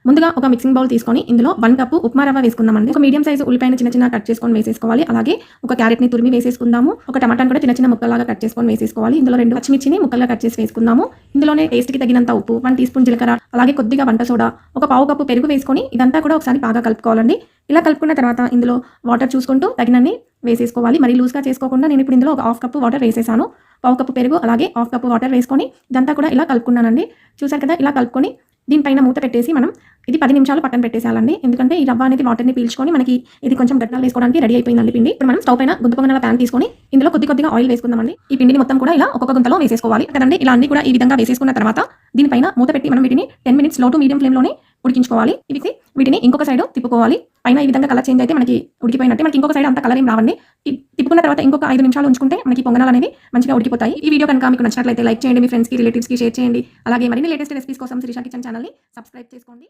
ముందుగా ఒక mixing bowl తీసుకొని ఇందులో 1 కప్పు ఉప్మా రవ్వ వేసుకుందామండి. ఒక మీడియం సైజు ఉల్లిపాయను చిన్న చిన్న కట్ చేసుకొని వేసేసుకోవాలి. అలాగే ఒక క్యారెట్‌ని తురిమి వేసేసుకుందాము. ఒక టమాటాను కూడా చిన్న చిన్న ముక్కల్లాగా కట్ చేసుకొని వేసేసుకోవాలి. ఇందులో 2 పచ్చిమిర్చిని ముక్కలుగా కట్ చేసి వేసుకుందాము. ఇందులోనే టేస్ట్‌కి తగినంత ఉప్పు, 1 టీ స్పూన్ జీలకర్ర, అలాగే కొద్దిగా వంట సోడా, ఒక పావు కప్పు పెరుగు వేసుకొని ఇదంతా కూడా ఒకసారి బాగా కలుపుకోవాలండి. ఇలా కలుపుకున్న తర్వాత ఇందులో వాటర్ చూసుకుంటూ తగినన్ని వేసేసుకోవాలి. మరి లూజ్‌గా చేసుకోకుండా నేను ఇప్పుడు ఇందులో ఒక హాఫ్ కప్పు వాటర్ వేసేసాను. పావు కప్పు పెరుగు, అలాగే హాఫ్ కప్పు వాటర్ వేసుకొని ఇదంతా కూడా ఇలా కలుపుకున్నానండి. చూసారు కదా, ఇలా కలుపుకొని దీనిపైన మూత పెట్టేసి మనం ఇది 10 నిమిషాలు పక్కన పెట్టేసేయాలండి. ఎందుకంటే ఈ రవ్వ అనేది వాటర్‌ని పీల్చుకొని మనకి ఇది కొంచెం గట్టిగా వేసుకోవడానికి రెడీ అయిపోయిందండి పిండి. ఇప్పుడు మనం స్టవ్ పైన గుంత పొంగనాల ప్యాన్ తీసుకొని ఇందులో కొద్దిగా ఆయిల్ వేసుకుందామండి. ఈ పిండిని మొత్తం కూడా ఇలా ఒక్కొక్క గుంతలో వేసేసుకోవాలి కదండి. ఇలా అన్ని కూడా ఈ విధంగా వేసేసుకున్న తర్వాత దీనిపైన మూత పెట్టి మనం వీటిని 10 మినిట్స్ లో టు మీడియం ఫ్లేమ్‌లోనే ఉడికించుకోవాలి. వీటిని ఇంకొక సైడ్ తిప్పుకోవాలి. పైన ఈ విధంగా కలర్ చేంజ్ అయితే మనకి ఉడికిపోయినట్టే. మనకి ఇంకొక సైడ్ అంత కలర్ ఏం రావండి. తిప్పుకున్న తర్వాత ఇంకొక 5 నిమిషాలు ఉంచుకుంటే మనకి పొంగనాలు అనేవి మంచిగా ఉడికిపోతాయి. ఈ వీడియో కనుక మీకు నచ్చినట్లయితే లైక్ చేయండి, మీ ఫ్రెండ్స్‌కి, రిలేటివ్స్‌కి షేర్ చేయండి. అలాగే మరిన్ని లేటెస్ట్ రెసిపీస్ కోసం శిరీష కిచెన్ ఛానల్‌ని సబ్స్క్రైబ్ చేసుకోండి.